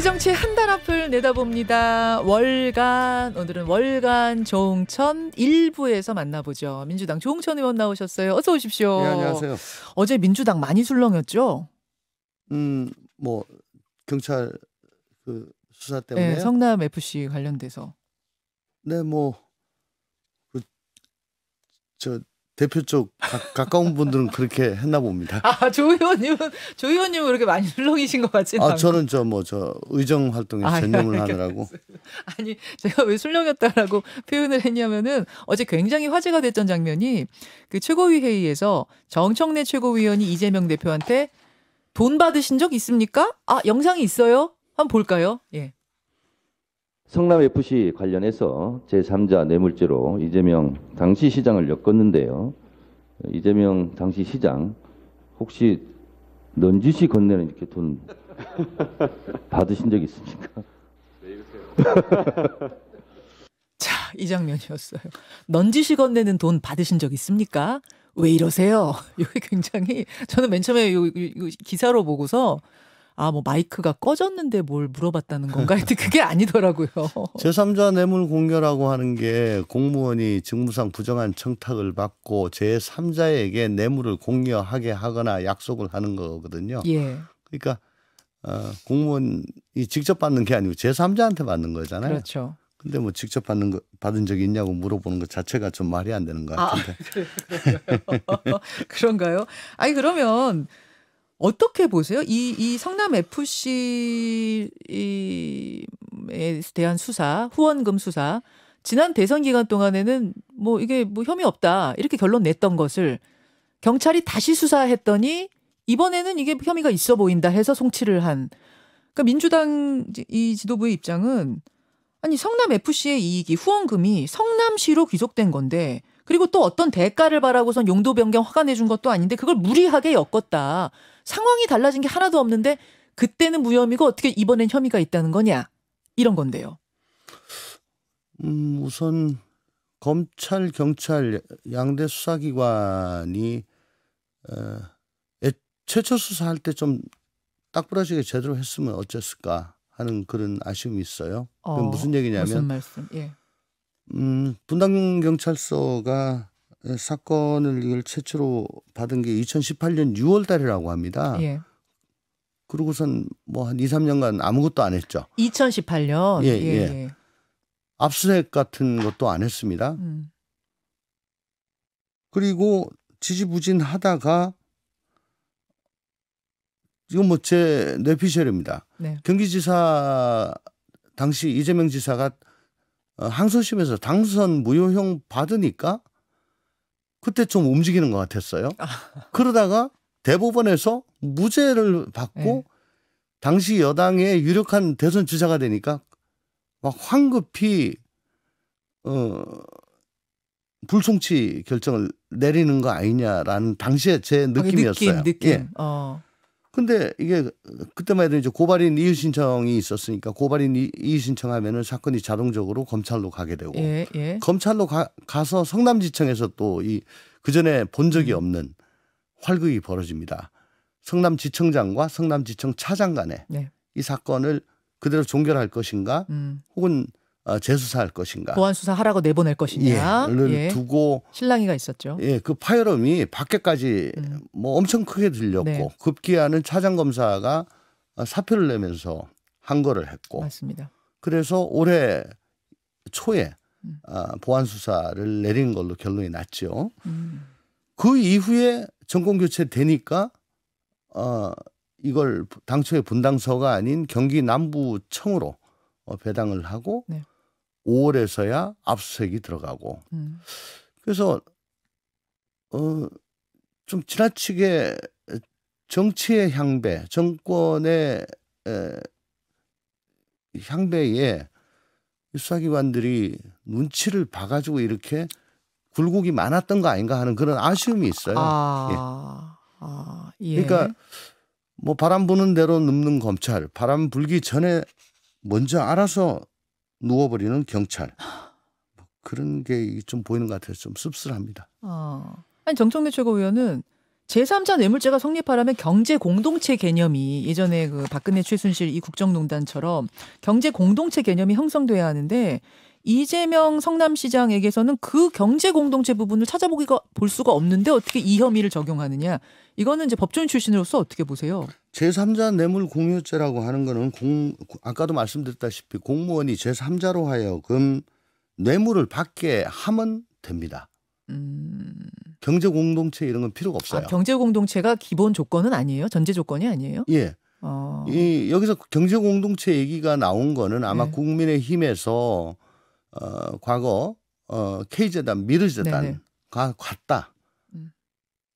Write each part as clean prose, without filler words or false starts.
우리 정치의 한 달 앞을 내다봅니다. 월간, 오늘은 월간 조응천 1부에서 만나보죠. 민주당 조응천 의원 나오셨어요. 어서 오십시오. 네, 안녕하세요. 어제 민주당 많이 술렁였죠? 뭐 경찰 그 수사 때문에. 네, 성남 FC 관련돼서. 네, 뭐 저 대표 쪽 가까운 분들은 그렇게 했나 봅니다. 아, 조 의원님은 그렇게 많이 술렁이신 것 같지는 않고. 저는 저 의정 활동에 전념을 하느라고. 아니, 제가 왜 술렁였다라고 표현을 했냐면은 어제 굉장히 화제가 됐던 장면이 그 최고위 회의에서 정청래 최고위원이 이재명 대표한테 돈 받으신 적 있습니까? 아, 영상이 있어요? 한번 볼까요? 예. 성남FC 관련해서 제3자 뇌물죄로 이재명 당시 시장을 엮었는데요. 이재명 당시 시장 혹시 넌지시 건네는 이렇게 돈 받으신 적 있습니까? 자, 이 장면이었어요. 넌지시 건네는 돈 받으신 적 있습니까? 왜 이러세요? 이게 굉장히 저는 맨 처음에 이 기사로 보고서 뭐 마이크가 꺼졌는데 뭘 물어봤다는 건가? 하여튼 그게 아니더라고요. 제3자 뇌물 공여라고 하는 게 공무원이 직무상 부정한 청탁을 받고 제3자에게 뇌물을 공여하게 하거나 약속을 하는 거거든요. 예. 그러니까 공무원이 직접 받는 게 아니고 제3자한테 받는 거잖아요. 그렇죠. 근데 뭐 직접 받은 적이 있냐고 물어보는 것 자체가 좀 말이 안 되는 것 같은데. 그런가요? 아니, 그러면 어떻게 보세요? 이 성남 FC에 대한 수사, 후원금 수사, 지난 대선 기간 동안에는 뭐 이게 뭐 혐의 없다 이렇게 결론 냈던 것을 경찰이 다시 수사했더니 이번에는 이게 혐의가 있어 보인다 해서 송치를 한. 그러니까 민주당 이 지도부의 입장은 아니, 성남 FC의 이익이 후원금이 성남시로 귀속된 건데, 그리고 또 어떤 대가를 바라고선 용도 변경 허가 내준 것도 아닌데 그걸 무리하게 엮었다. 상황이 달라진 게 하나도 없는데 그때는 무혐의고 어떻게 이번엔 혐의가 있다는 거냐, 이런 건데요. 우선 검찰, 경찰 양대 수사기관이 최초 수사할 때 좀 딱 부러지게 제대로 했으면 어땠을까 하는 그런 아쉬움이 있어요. 그게 무슨 얘기냐면 무슨 말씀? 예. 분당경찰서가 사건을 이걸 최초로 받은 게 2018년 6월 달이라고 합니다. 예. 그러고선 뭐 한 2, 3년간 아무것도 안 했죠. 2018년. 예. 압수수색 같은 것도 안 했습니다. 그리고 지지부진하다가 이건 뭐 제 뇌피셜입니다. 네. 경기지사 당시 이재명 지사가 항소심에서 당선 무효형 받으니까 그때 좀 움직이는 것 같았어요. 그러다가 대법원에서 무죄를 받고 네. 당시 여당의 유력한 대선 주자가 되니까 막 황급히 불송치 결정을 내리는 거 아니냐라는 당시에 제 느낌이었어요. 느낌. 예. 근데 이게 그때만 해도 이제 고발인 이의 신청이 있었으니까 고발인 이의 신청하면은 사건이 자동적으로 검찰로 가게 되고 예. 검찰로 가서 성남지청에서 또 그 전에 본 적이 없는 활극이 벌어집니다. 성남지청장과 성남지청 차장 간에 네. 이 사건을 그대로 종결할 것인가 혹은 재수사할 것인가. 보안 수사 하라고 내보낼 것이냐. 두고 실랑이가 있었죠. 예, 그 파열음이 밖에까지 뭐 엄청 크게 들렸고 네. 급기야는 차장 검사가 사표를 내면서 항거를 했고. 맞습니다. 그래서 올해 초에 보안 수사를 내린 걸로 결론이 났죠. 그 이후에 정권 교체 되니까 이걸 당초에 분당서가 아닌 경기 남부청으로 배당을 하고 네. 5월에서야 압수수색이 들어가고 그래서 좀 지나치게 정치의 향배, 정권의 향배에 수사기관들이 눈치를 봐가지고 이렇게 굴곡이 많았던 거 아닌가 하는 그런 아쉬움이 있어요. 예. 그러니까 뭐 바람 부는 대로 눕는 검찰, 바람 불기 전에 먼저 알아서 누워버리는 경찰. 그런 게 좀 보이는 것 같아서 좀 씁쓸합니다. 아니, 정청래 최고위원은 제3자 뇌물죄가 성립하려면 경제 공동체 개념이 예전에 그 박근혜 최순실 이 국정농단처럼 경제 공동체 개념이 형성돼야 하는데 이재명 성남시장에게서는 그 경제 공동체 부분을 볼 수가 없는데 어떻게 이 혐의를 적용하느냐. 이거는 이제 법조인 출신으로서 어떻게 보세요? 제3자 뇌물 공유죄라고 하는 거는 아까도 말씀드렸다시피 공무원이 제3자로 하여금 뇌물을 받게 하면 됩니다. 경제 공동체 이런 건 필요가 없어요. 경제 공동체가 기본 조건은 아니에요? 전제 조건이 아니에요? 예. 여기서 경제 공동체 얘기가 나온 거는 아마 네. 국민의힘에서 과거 K재단 미르재단과 같다.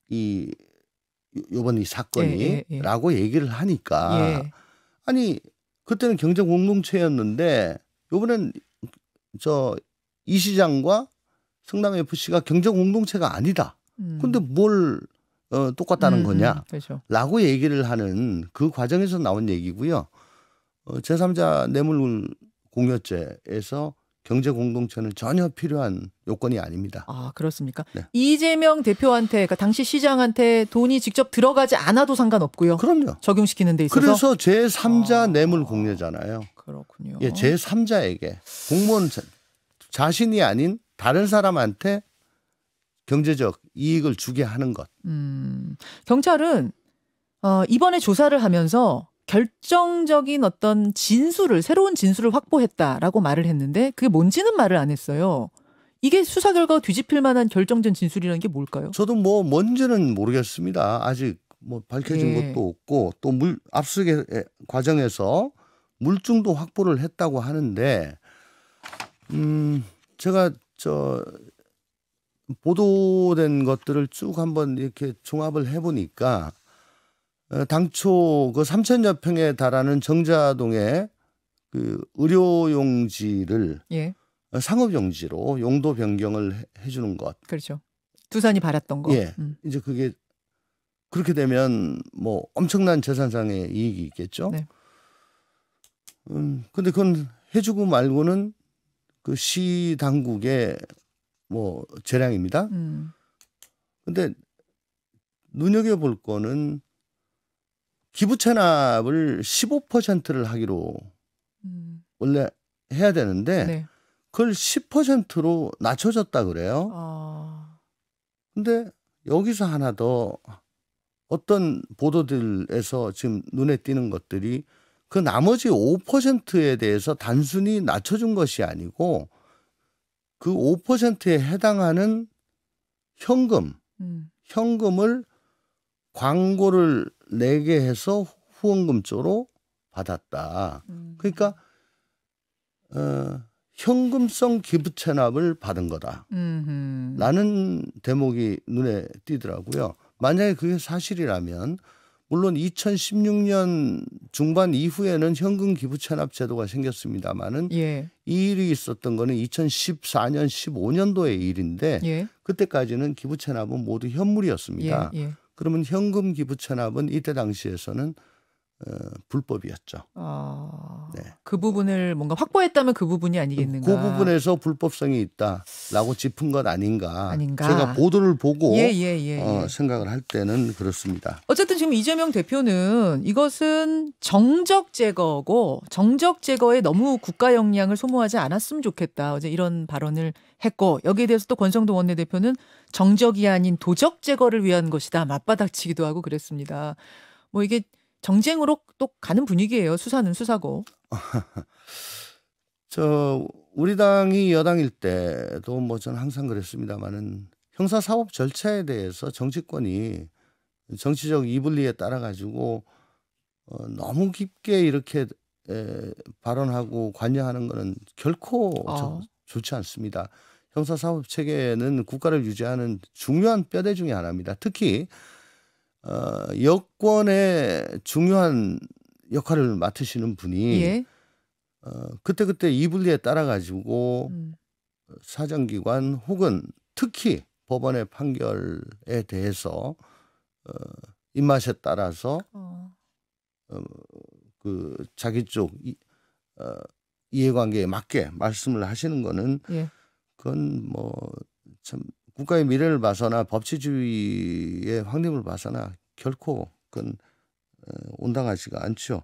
이번 이 사건이라고 얘기를 하니까 아니 그때는 경제 공동체였는데 이번엔 이 시장과 성남 FC가 경제 공동체가 아니다. 근데 뭘 똑같다는 거냐? 그렇죠. 라고 얘기를 하는 그 과정에서 나온 얘기고요. 제3자 뇌물 공여죄에서 경제 공동체는 전혀 필요한 요건이 아닙니다. 아, 그렇습니까? 네. 이재명 대표한테, 그러니까 당시 시장한테 돈이 직접 들어가지 않아도 상관없고요. 그럼요. 적용시키는 데 있어서. 그래서 제3자 뇌물 공여잖아요. 그렇군요. 예, 제3자에게 공무원 자신이 아닌 다른 사람한테 경제적 이익을 주게 하는 것. 경찰은 이번에 조사를 하면서 결정적인 어떤 새로운 진술을 확보했다라고 말을 했는데 그게 뭔지는 말을 안 했어요. 이게 수사 결과가 뒤집힐 만한 결정된 진술이라는 게 뭘까요? 저도 뭔지는 모르겠습니다. 아직 밝혀진 것도 없고 또 압수수색 과정에서 물증도 확보를 했다고 하는데 제가 보도된 것들을 쭉 한번 이렇게 종합을 해보니까 당초 그 3,000여 평에 달하는 정자동의 그 의료용지를 상업용지로 용도 변경을 해주는 것. 그렇죠. 두산이 바랐던 거. 예. 이제 그게 그렇게 되면 뭐 엄청난 재산상의 이익이 있겠죠. 네. 근데 그건 해주고 말고는 그 시 당국의 뭐 재량입니다. 근데 눈여겨볼 거는 기부 체납을 15%를 하기로 원래 해야 되는데 그걸 10%로 낮춰졌다 그래요. 근데 여기서 하나 더 어떤 보도들에서 지금 눈에 띄는 것들이 그 나머지 5%에 대해서 단순히 낮춰준 것이 아니고 그 5%에 해당하는 현금을 광고를 내게 해서 후원금 쪽으로 받았다. 그러니까 현금성 기부 체납을 받은 거다. 라는 대목이 눈에 띄더라고요. 만약에 그게 사실이라면 물론 2016년 중반 이후에는 현금 기부 체납 제도가 생겼습니다마는 이 일이 있었던 거는 2014년 15년도의 일인데 그때까지는 기부 체납은 모두 현물이었습니다. 그러면 현금 기부 체납은 이때 당시에서는 불법이었죠. 네. 그 부분을 뭔가 확보했다면 그 부분이 아니겠는가. 그 부분에서 불법성이 있다라고 짚은 것 아닌가. 제가 보도를 보고 생각을 할 때는 그렇습니다. 어쨌든 지금 이재명 대표는 이것은 정적 제거고 정적 제거에 너무 국가 역량을 소모하지 않았으면 좋겠다. 어제 이런 발언을 했고 여기에 대해서 또 권성동 원내대표는 정적이 아닌 도적 제거를 위한 것이다. 맞받아치기도 하고 그랬습니다. 뭐 이게 정쟁으로 또 가는 분위기예요. 수사는 수사고. 우리 당이 여당일 때도 뭐 저는 항상 그랬습니다만은 형사사법 절차에 대해서 정치권이 정치적 이불리에 따라 가지고 너무 깊게 이렇게 발언하고 관여하는 것은 결코 좋지 않습니다. 형사사법 체계는 국가를 유지하는 중요한 뼈대 중에 하나입니다. 특히 여권의 중요한 역할을 맡으시는 분이 그때그때 이불리에 따라 가지고 사정기관 혹은 특히 법원의 판결에 대해서 입맛에 따라서 그 자기 쪽 이해관계에 맞게 말씀을 하시는 거는 그건 뭐 참 국가의 미래를 봐서나 법치주의의 확립을 봐서나 결코 그건 온당하지가 않죠.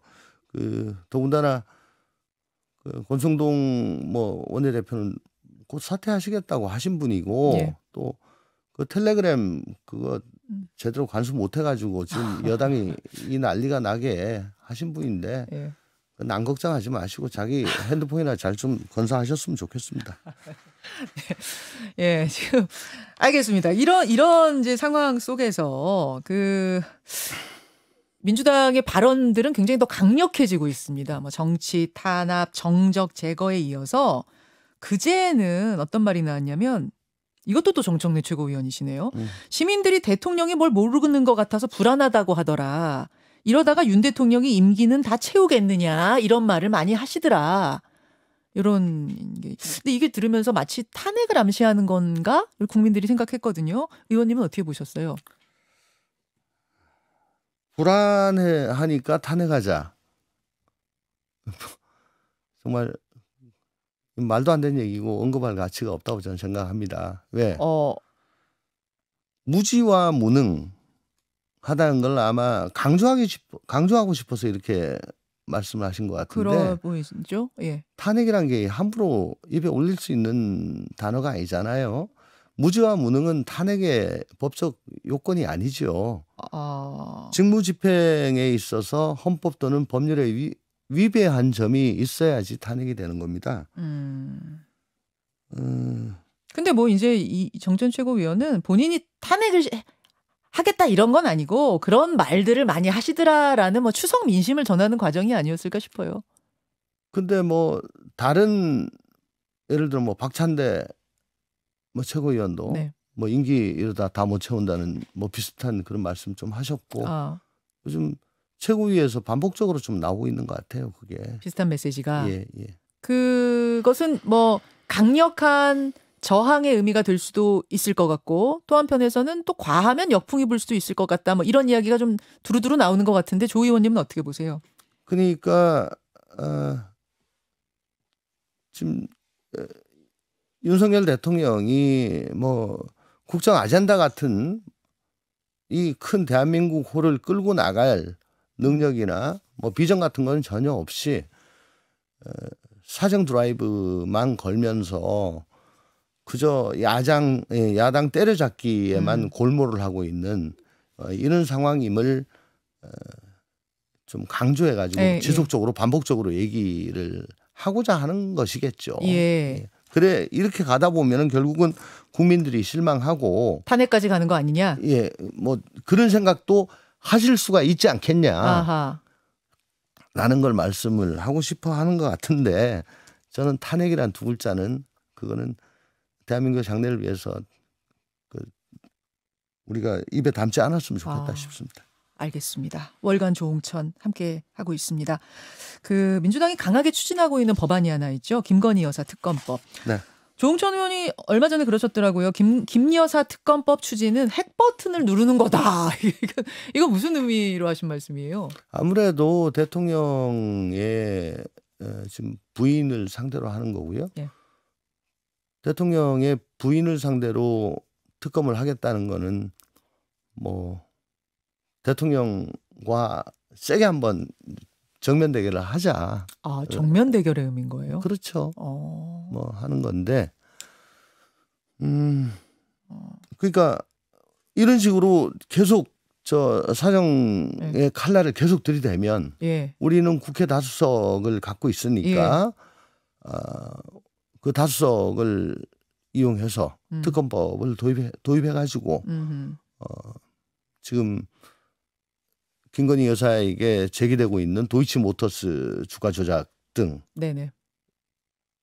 더군다나 권성동 뭐 원내대표는 곧 사퇴하시겠다고 하신 분이고 예. 또 그 텔레그램 그거 제대로 관수 못 해가지고 지금 여당이 이 난리가 나게 하신 분인데 예. 난 걱정하지 마시고 자기 핸드폰이나 잘 좀 건사하셨으면 좋겠습니다. 예, 지금 알겠습니다. 이런 이제 상황 속에서 민주당의 발언들은 굉장히 더 강력해지고 있습니다. 뭐 정치 탄압, 정적 제거에 이어서 그제는 어떤 말이 나왔냐면 이것도 또 정청래 최고위원이시네요. 시민들이 대통령이 뭘 모르는 것 같아서 불안하다고 하더라. 이러다가 윤 대통령이 임기는 다 채우겠느냐 이런 말을 많이 하시더라. 이런 게. 근데 이게 들으면서 마치 탄핵을 암시하는 건가? 국민들이 생각했거든요. 의원님은 어떻게 보셨어요? 불안해하니까 탄핵하자. 정말 말도 안 되는 얘기고 언급할 가치가 없다고 저는 생각합니다. 왜? 무지와 무능 하다는 걸 아마 강조하고 싶어서 이렇게 말씀을 하신 것 같은데. 그러 보이시죠? 예. 탄핵이란 게 함부로 입에 올릴 수 있는 단어가 아니잖아요. 무지와 무능은 탄핵의 법적 요건이 아니죠. 직무집행에 있어서 헌법 또는 법률에 위배한 점이 있어야지 탄핵이 되는 겁니다. 근데 뭐 이제 이 정전 최고위원은 본인이 탄핵을 하겠다 이런 건 아니고 그런 말들을 많이 하시더라라는 뭐 추석 민심을 전하는 과정이 아니었을까 싶어요. 근데 뭐 다른 예를 들어 뭐 박찬대 뭐 최고위원도 네. 뭐 임기 이러다 다 못 채운다는 뭐 비슷한 그런 말씀 좀 하셨고 요즘 최고위에서 반복적으로 좀 나오고 있는 것 같아요. 그게 비슷한 메시지가. 예. 그것은 뭐 강력한 저항의 의미가 될 수도 있을 것 같고 또 한편에서는 또 과하면 역풍이 불 수도 있을 것 같다. 뭐 이런 이야기가 좀 두루두루 나오는 것 같은데 조 의원님은 어떻게 보세요? 그러니까 지금 윤석열 대통령이 뭐 국정 아젠다 같은 이 큰 대한민국 호를 끌고 나갈 능력이나 뭐 비전 같은 건 전혀 없이 사정 드라이브만 걸면서 그저 야당 때려잡기에만 골몰을 하고 있는 이런 상황임을 좀 강조해가지고 지속적으로 반복적으로 얘기를 하고자 하는 것이겠죠. 예. 그래 이렇게 가다 보면은 결국은 국민들이 실망하고 탄핵까지 가는 거 아니냐? 예, 뭐 그런 생각도 하실 수가 있지 않겠냐? 아하. 라는 걸 말씀을 하고 싶어 하는 것 같은데 저는 탄핵이란 두 글자는 그거는 대한민국 장래를 위해서 우리가 입에 담지 않았으면 좋겠다 싶습니다. 알겠습니다. 월간 조홍천 함께 하고 있습니다. 민주당이 강하게 추진하고 있는 법안이 하나 있죠. 김건희 여사 특검법. 네. 조홍천 의원이 얼마 전에 그러셨더라고요. 김 여사 특검법 추진은 핵 버튼을 누르는 거다. 이거 무슨 의미로 하신 말씀이에요? 아무래도 대통령의 지금 부인을 상대로 하는 거고요. 예. 대통령의 부인을 상대로 특검을 하겠다는 거는 뭐 대통령과 세게 한번 정면 대결을 하자. 정면 대결의 의미인 거예요? 그렇죠. 뭐 하는 건데, 그러니까 이런 식으로 계속 저 사정의 칼날을 계속 들이대면 우리는 국회 다수석을 갖고 있으니까 그 다수석을 이용해서 특검법을 도입해가지고 지금 김건희 여사에게 제기되고 있는 도이치모터스 주가 조작 등 네네.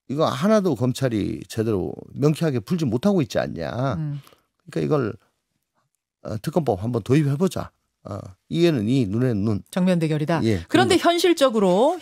이거 하나도 검찰이 제대로 명쾌하게 풀지 못하고 있지 않냐. 그러니까 이걸 특검법 한번 도입해보자. 이에는 이, 눈에는 눈. 정면 대결이다. 예, 그런데 현실적으로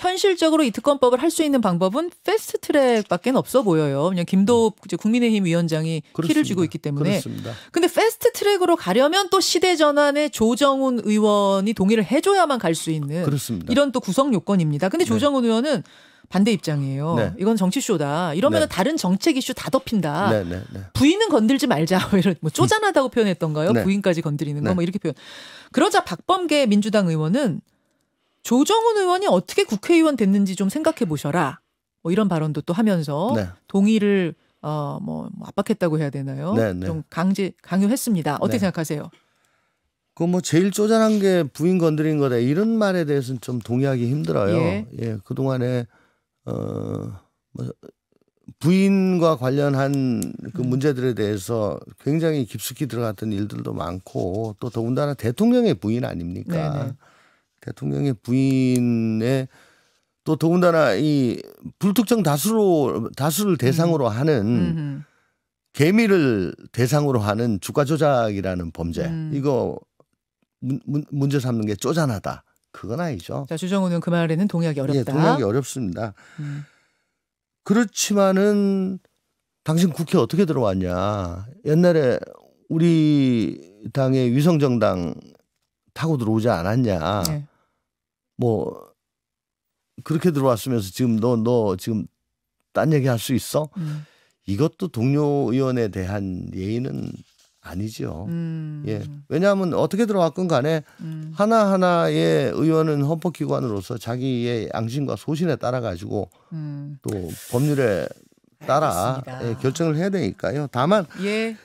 이 특검법을 할 수 있는 방법은 패스트트랙밖에 없어 보여요. 그냥 김도읍 국민의힘 위원장이 키를 쥐고 있기 때문에. 그렇습니다. 근데 패스트트랙으로 가려면 또 시대전환에 조정훈 의원이 동의를 해줘야만 갈 수 있는 그렇습니다. 이런 또 구성 요건입니다. 근데 조정훈 의원은 반대 입장이에요. 네. 이건 정치쇼다. 이러면 네. 다른 정책 이슈 다 덮인다. 네, 네, 네. 부인은 건들지 말자. 이런 뭐 쪼잔하다고 표현했던가요? 네. 부인까지 건드리는 거 네. 뭐 이렇게 표현. 그러자 박범계 민주당 의원은 조정훈 의원이 어떻게 국회의원 됐는지 좀 생각해 보셔라. 뭐 이런 발언도 또 하면서 네. 동의를 뭐 압박했다고 해야 되나요? 네, 네. 좀 강요했습니다. 어떻게 네. 생각하세요? 그 뭐 제일 쪼잔한 게 부인 건드린 거다 이런 말에 대해서는 좀 동의하기 힘들어요. 예. 그 동안에 뭐 부인과 관련한 그 문제들에 대해서 굉장히 깊숙이 들어갔던 일들도 많고 또 더군다나 대통령의 부인 아닙니까? 네네. 대통령의 부인의 또 더군다나 이 불특정 다수를 대상으로 하는 개미를 대상으로 하는 주가 조작이라는 범죄 이거 문제 삼는 게 쪼잔하다. 그건 아니죠. 자, 주정훈은 그 말에는 동의하기 어렵다. 예, 동의하기 어렵습니다. 그렇지만은 당신 국회 어떻게 들어왔냐. 옛날에 우리 당의 위성정당 타고 들어오지 않았냐. 네. 뭐 그렇게 들어왔으면서 지금 너 지금 딴 얘기 할 수 있어? 이것도 동료 의원에 대한 예의는 아니죠. 예. 왜냐하면 어떻게 들어왔건 간에 하나하나의 의원은 헌법기관으로서 자기의 양심과 소신에 따라 가지고 또 법률에 따라 결정을 해야 되니까요. 다만 예.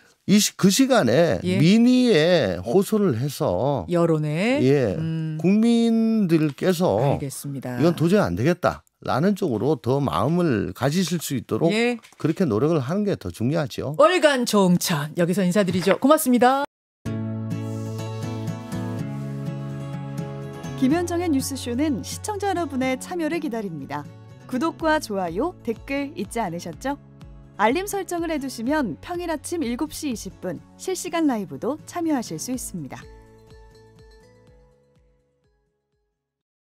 그 시간에 예. 민의에 호소를 해서 여론에 예. 국민들께서 알겠습니다. 이건 도저히 안 되겠다. 라는 쪽으로 더 마음을 가지실 수 있도록 예. 그렇게 노력을 하는 게 더 중요하죠. 월간 조응천 여기서 인사드리죠. 고맙습니다. 김현정의 뉴스쇼는 시청자 여러분의 참여를 기다립니다. 구독과 좋아요, 댓글 잊지 않으셨죠? 알림 설정을 해두시면 평일 아침 7시 20분 실시간 라이브도 참여하실 수 있습니다.